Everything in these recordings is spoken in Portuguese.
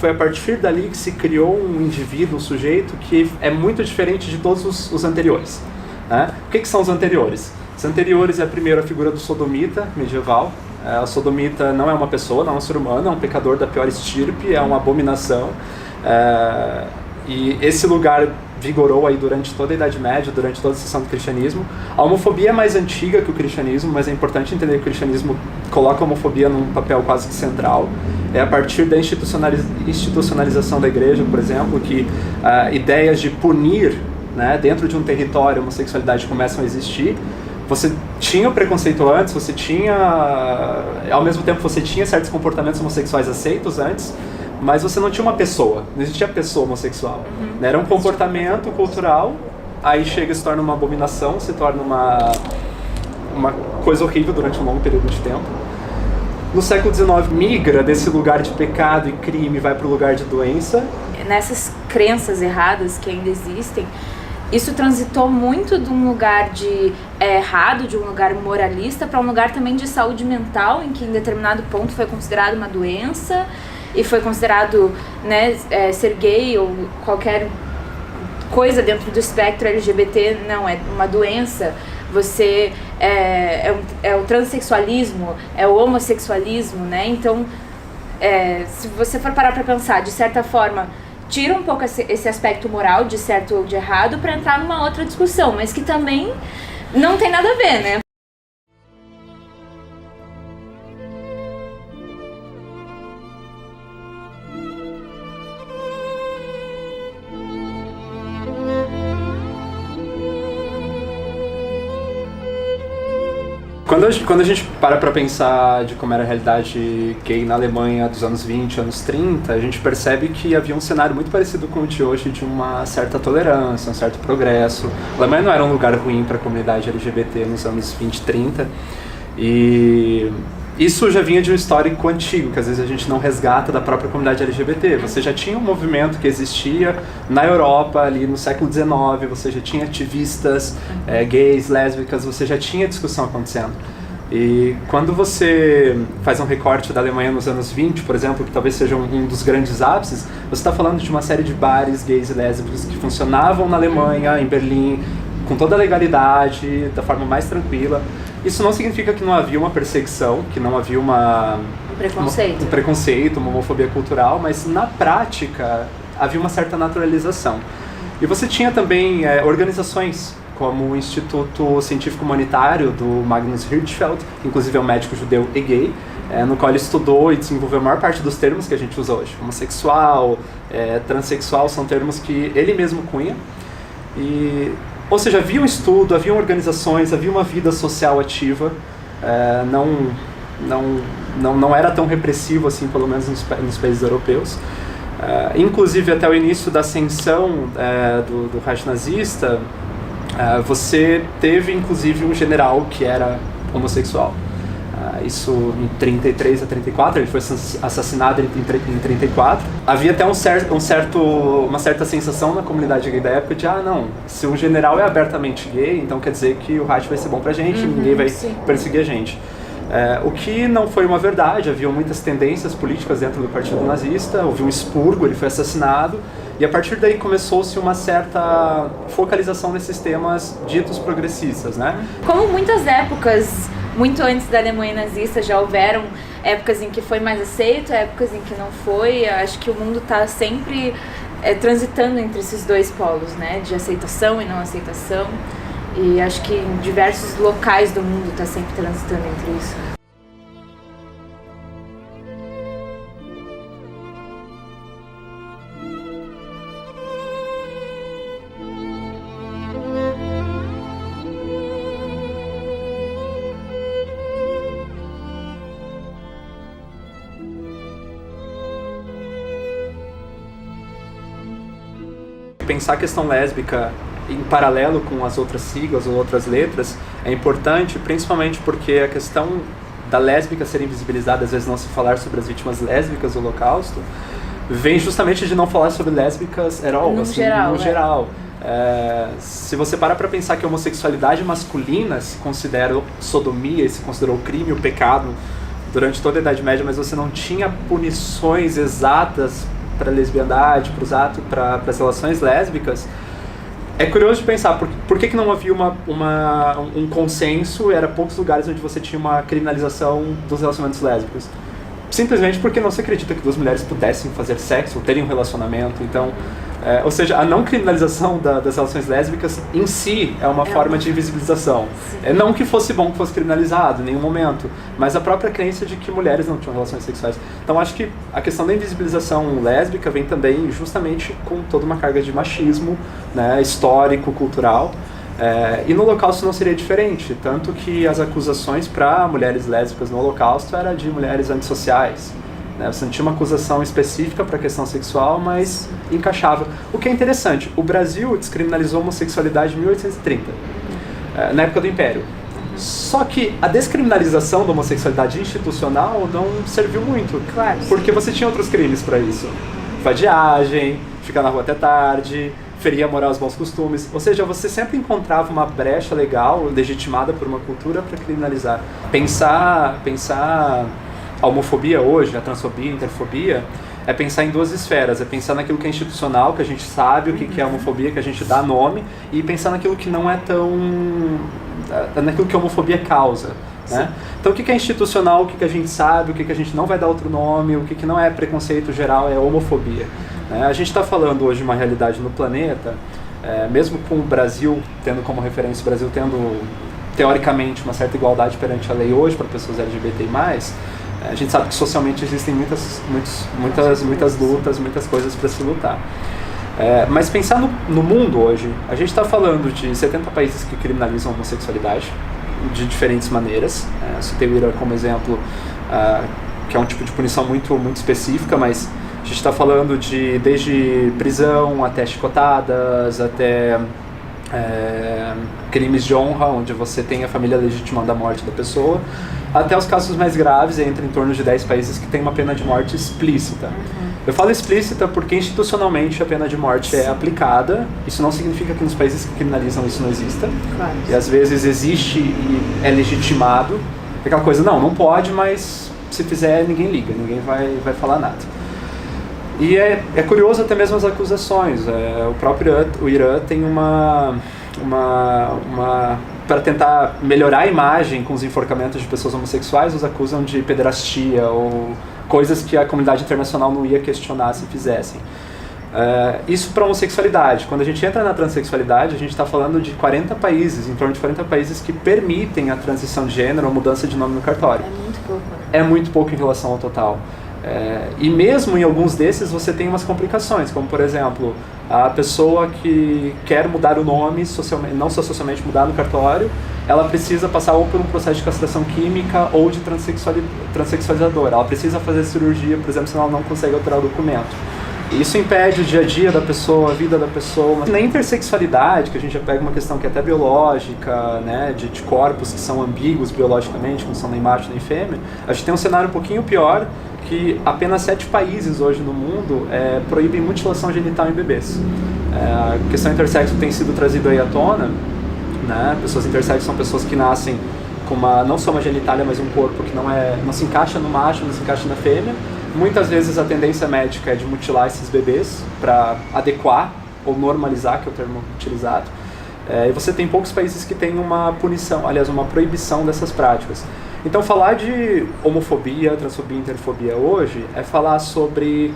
foi a partir dali que se criou um indivíduo, um sujeito que é muito diferente de todos os anteriores. Né? O que são os anteriores? Os anteriores é primeiro a figura do sodomita medieval. O sodomita não é uma pessoa, não é um ser humano, é um pecador da pior estirpe, é uma abominação. E esse lugar vigorou aí durante toda a Idade Média, durante toda a seção do cristianismo. A homofobia é mais antiga que o cristianismo, mas é importante entender que o cristianismo coloca a homofobia num papel quase que central. É a partir da institucionalização da igreja, por exemplo, que ideias de punir, né, dentro de um território, a homossexualidade começam a existir. Você tinha o preconceito antes, você tinha, ao mesmo tempo você tinha certos comportamentos homossexuais aceitos antes, mas você não tinha uma pessoa, não existia pessoa homossexual. Né? Era um comportamento cultural, aí chega e se torna uma abominação, se torna uma coisa horrível durante um longo período de tempo. No século XIX migra desse lugar de pecado e crime, vai para o lugar de doença. Nessas crenças erradas que ainda existem, isso transitou muito de um lugar de errado, de um lugar moralista, para um lugar também de saúde mental, em que em determinado ponto foi considerado uma doença, e foi considerado, né, ser gay ou qualquer coisa dentro do espectro LGBT, não, é uma doença. Você é o transexualismo, é o homossexualismo, né? Então, se você for parar para pensar, de certa forma, tira um pouco esse aspecto moral de certo ou de errado para entrar numa outra discussão, mas que também não tem nada a ver, né? Quando a gente para pensar de como era a realidade gay na Alemanha dos anos 20, anos 30, a gente percebe que havia um cenário muito parecido com o de hoje, de uma certa tolerância, um certo progresso. A Alemanha não era um lugar ruim para a comunidade LGBT nos anos 20 e 30, e isso já vinha de um histórico antigo, que às vezes a gente não resgata da própria comunidade LGBT. Você já tinha um movimento que existia na Europa ali no século XIX, você já tinha ativistas gays, lésbicas, você já tinha discussão acontecendo. E quando você faz um recorte da Alemanha nos anos 20, por exemplo, que talvez seja um dos grandes ápices, você está falando de uma série de bares gays e lésbicos que funcionavam na Alemanha, em Berlim, com toda a legalidade, da forma mais tranquila. Isso não significa que não havia uma perseguição, que não havia um preconceito, uma homofobia cultural, mas na prática havia uma certa naturalização. E você tinha também organizações como o Instituto Científico Humanitário do Magnus Hirschfeld, que inclusive é um médico judeu e gay, no qual ele estudou e desenvolveu a maior parte dos termos que a gente usa hoje. Homossexual, transexual, são termos que ele mesmo cunha. Ou seja, havia um estudo, haviam organizações, havia uma vida social ativa, não era tão repressivo assim, pelo menos nos países europeus. Inclusive, até o início da ascensão do Reich nazista, você teve inclusive um general que era homossexual. Isso em 33 a 34, ele foi assassinado em 34. Havia até uma certa sensação na comunidade gay da época de, não, se um general é abertamente gay, então quer dizer que o Reich vai ser bom pra gente, ninguém vai perseguir a gente. O que não foi uma verdade, havia muitas tendências políticas dentro do partido nazista, houve um expurgo, ele foi assassinado, e a partir daí começou-se uma certa focalização nesses temas ditos progressistas, né? Como muitas épocas, muito antes da Alemanha nazista, já houveram épocas em que foi mais aceito, épocas em que não foi. Acho que o mundo está sempre transitando entre esses dois polos, né? De aceitação e não aceitação. E acho que em diversos locais do mundo está sempre transitando entre isso. Pensar a questão lésbica em paralelo com as outras siglas ou outras letras é importante, principalmente porque a questão da lésbica ser invisibilizada, às vezes não se falar sobre as vítimas lésbicas do Holocausto, vem justamente de não falar sobre lésbicas no geral. Se você para pensar que a homossexualidade masculina se considera sodomia, se considerou crime, o pecado durante toda a Idade Média, mas você não tinha punições exatas para lesbiandade, para as relações lésbicas, é curioso de pensar por que não havia um consenso, era poucos lugares onde você tinha uma criminalização dos relacionamentos lésbicos. Simplesmente porque não se acredita que duas mulheres pudessem fazer sexo ou terem um relacionamento. Então, ou seja, a não criminalização das relações lésbicas em si é uma forma de invisibilização. Não que fosse bom que fosse criminalizado em nenhum momento, mas a própria crença de que mulheres não tinham relações sexuais. Então acho que a questão da invisibilização lésbica vem também justamente com toda uma carga de machismo, né, histórico, cultural. E no Holocausto não seria diferente, tanto que as acusações para mulheres lésbicas no Holocausto eram de mulheres antissociais. Você não tinha uma acusação específica para a questão sexual, mas encaixava. O que é interessante, o Brasil descriminalizou a homossexualidade em 1830, na época do Império. Só que a descriminalização da homossexualidade institucional não serviu muito, claro, porque você tinha outros crimes para isso. Vadiagem, ficar na rua até tarde, ferir a moral e os bons costumes. Ou seja, você sempre encontrava uma brecha legal, legitimada por uma cultura, para criminalizar. Pensar a homofobia hoje, a transfobia, a interfobia, é pensar em duas esferas. É pensar naquilo que é institucional, que a gente sabe o que é homofobia, que a gente dá nome, e pensar naquilo que não é tão... naquilo que a homofobia causa. Né? Então o que é institucional, o que a gente sabe, o que a gente não vai dar outro nome, o que não é preconceito geral, é homofobia. A gente está falando hoje de uma realidade no planeta, mesmo com o Brasil tendo como referência, o Brasil tendo teoricamente uma certa igualdade perante a lei hoje para pessoas LGBTI+, a gente sabe que socialmente existem muitas lutas, muitas coisas para se lutar. Mas pensar no mundo hoje, a gente está falando de 70 países que criminalizam a homossexualidade de diferentes maneiras. Citei o Irã como exemplo, que é um tipo de punição muito específica, mas a gente está falando desde prisão até chicotadas, até crimes de honra, onde você tem a família legitimando a morte da pessoa, até os casos mais graves, entra em torno de 10 países que tem uma pena de morte explícita. Eu falo explícita porque institucionalmente a pena de morte é aplicada. Isso não significa que nos países que criminalizam isso não exista. Claro. E às vezes existe e é legitimado. Aquela coisa, não pode, mas se fizer ninguém liga, ninguém vai falar nada. E é curioso até mesmo as acusações. O próprio Irã tem para tentar melhorar a imagem com os enforcamentos de pessoas homossexuais, os acusam de pederastia ou coisas que a comunidade internacional não ia questionar se fizessem. Isso para a homossexualidade. Quando a gente entra na transexualidade, a gente está falando de 40 países, em torno de 40 países que permitem a transição de gênero ou mudança de nome no cartório. É muito pouco. É muito pouco em relação ao total. E mesmo em alguns desses você tem umas complicações, como por exemplo, a pessoa que quer mudar o nome, não só socialmente mudar no cartório, ela precisa passar ou por um processo de castração química ou de transexualizador. Ela precisa fazer cirurgia, por exemplo, senão ela não consegue alterar o documento. Isso impede o dia a dia da pessoa, a vida da pessoa. Na intersexualidade, que a gente já pega uma questão que é até biológica, né, de corpos que são ambíguos biologicamente, não são nem macho nem fêmea, a gente tem um cenário um pouquinho pior, que apenas 7 países hoje no mundo proíbem mutilação genital em bebês. A questão intersexo tem sido trazida aí à tona, né? Pessoas intersexo são pessoas que nascem com não só uma genitália, mas um corpo que não se encaixa no macho, não se encaixa na fêmea. Muitas vezes a tendência médica é de mutilar esses bebês para adequar ou normalizar, que é o termo utilizado. E você tem poucos países que têm uma punição, aliás, uma proibição dessas práticas. Então falar de homofobia, transfobia e interfobia hoje é falar sobre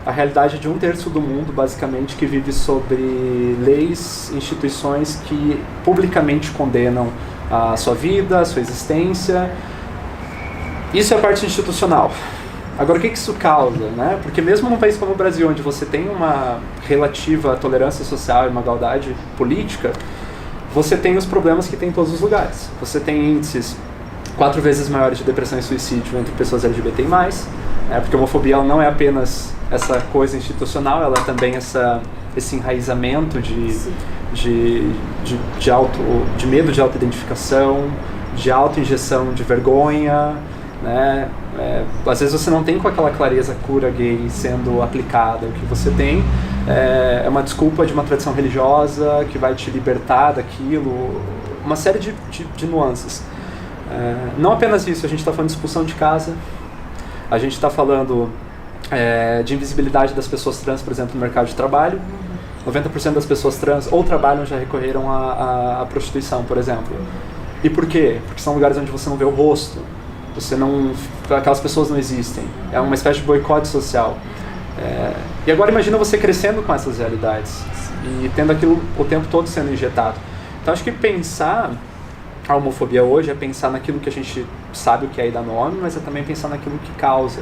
a realidade de 1/3 do mundo, basicamente, que vive sobre leis, instituições que publicamente condenam a sua vida, a sua existência. Isso é a parte institucional. Agora, o que isso causa, né? Porque mesmo num país como o Brasil, onde você tem uma relativa tolerância social e uma igualdade política, você tem os problemas que tem em todos os lugares. Você tem índices 4 vezes maiores de depressão e suicídio entre pessoas LGBTI+, porque a homofobia ela não é apenas essa coisa institucional, ela é também esse enraizamento de medo de auto-identificação, de auto-injeção de vergonha, né? Às vezes você não tem com aquela clareza a cura gay sendo aplicada. O que você tem é uma desculpa de uma tradição religiosa que vai te libertar daquilo, uma série de nuances. Não apenas isso, a gente está falando de expulsão de casa, a gente está falando de invisibilidade das pessoas trans, por exemplo, no mercado de trabalho. 90% das pessoas trans ou trabalham ou já recorreram à prostituição, por exemplo. E por quê? Porque são lugares onde você não vê o rosto, aquelas pessoas não existem. É uma espécie de boicote social. E agora imagina você crescendo com essas realidades e tendo aquilo o tempo todo sendo injetado. Então acho que pensar a homofobia hoje é pensar naquilo que a gente sabe o que é e dá nome, mas é também pensar naquilo que causa.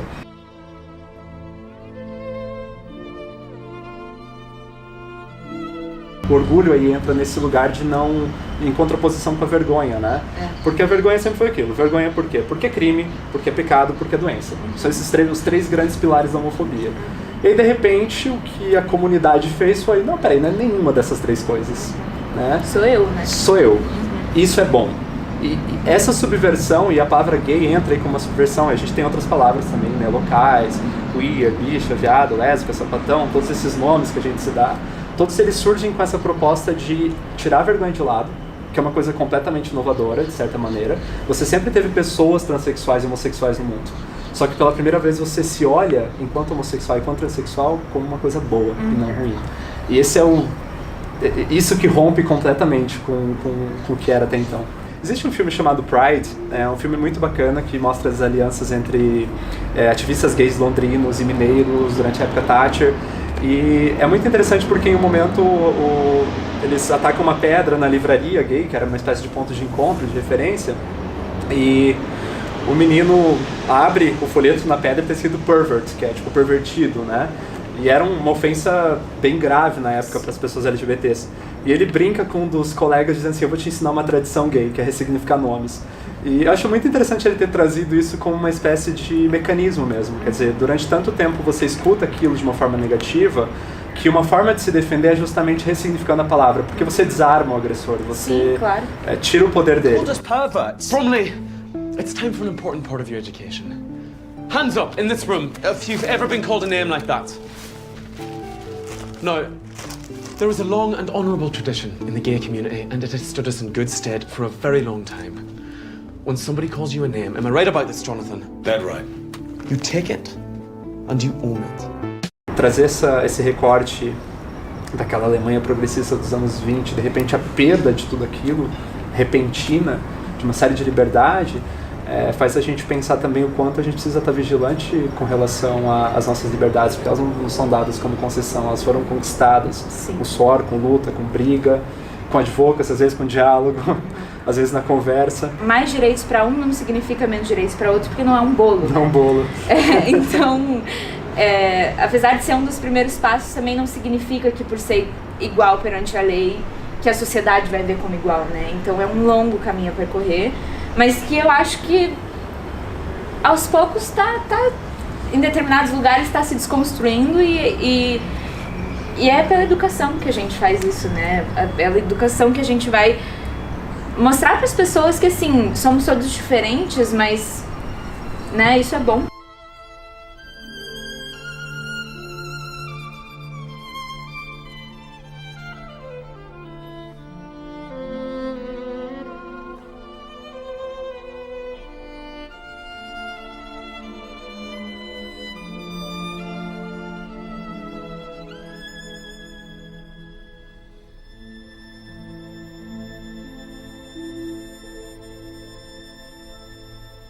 O orgulho aí entra nesse lugar de não, em contraposição com a vergonha, né? Porque a vergonha sempre foi aquilo. Vergonha por quê? Porque é crime, porque é pecado, porque é doença. São os três grandes pilares da homofobia. E aí, de repente, o que a comunidade fez foi, não, peraí, não é nenhuma dessas três coisas, né? Sou eu, né? Sou eu. Isso é bom. E essa subversão, e a palavra gay entra aí como uma subversão, a gente tem outras palavras também, né? Locais, queer, bicha, viado, lésbica, sapatão, todos esses nomes que a gente se dá. Todos eles surgem com essa proposta de tirar a vergonha de lado, que é uma coisa completamente inovadora, de certa maneira. Você sempre teve pessoas transexuais e homossexuais no mundo. Só que pela primeira vez você se olha, enquanto homossexual e enquanto transexual, como uma coisa boa e não ruim. E esse é isso que rompe completamente com o que era até então. Existe um filme chamado Pride, é um filme muito bacana que mostra as alianças entre ativistas gays londrinos e mineiros durante a época Thatcher. E é muito interessante porque em um momento eles atacam uma pedra na livraria gay, que era uma espécie de ponto de encontro, de referência, e o menino abre o folheto na pedra e está escrito pervert, que é tipo pervertido, né? E era uma ofensa bem grave na época para as pessoas LGBTs. E ele brinca com um dos colegas dizendo assim, eu vou te ensinar uma tradição gay, que é ressignificar nomes. E eu acho muito interessante ele ter trazido isso como uma espécie de mecanismo mesmo. Quer dizer, durante tanto tempo você escuta aquilo de uma forma negativa, que uma forma de se defender é justamente ressignificando a palavra, porque você desarma o agressor, você tira o poder dele. All just perverts. Bromley, it's time for an important part of your education. Hands up in this room if you've ever been called a name like that. Now, there is a long and honourable tradition in the gay community, and it has stood us in good stead for a very long time. When somebody calls you a name, am I right about this, Jonathan? Dead right. You take it and you own it. Trazer esse recorte daquela Alemanha progressista dos anos 20, de repente a perda de tudo aquilo, repentina, de uma série de liberdade, faz a gente pensar também o quanto a gente precisa estar vigilante com relação às nossas liberdades, porque elas não são dadas como concessão, elas foram conquistadas com suor, com luta, com briga, com advocacy, às vezes com diálogo, às vezes na conversa. Mais direitos para um não significa menos direitos para outro, porque não é um bolo. Não é um bolo. Então, apesar de ser um dos primeiros passos, também não significa que por ser igual perante a lei, que a sociedade vai ver como igual, né? Então é um longo caminho a percorrer, mas que eu acho que aos poucos tá em determinados lugares está se desconstruindo e é pela educação que a gente faz isso, né? É pela educação que a gente vai mostrar para as pessoas que, assim, somos todos diferentes, mas, né, isso é bom.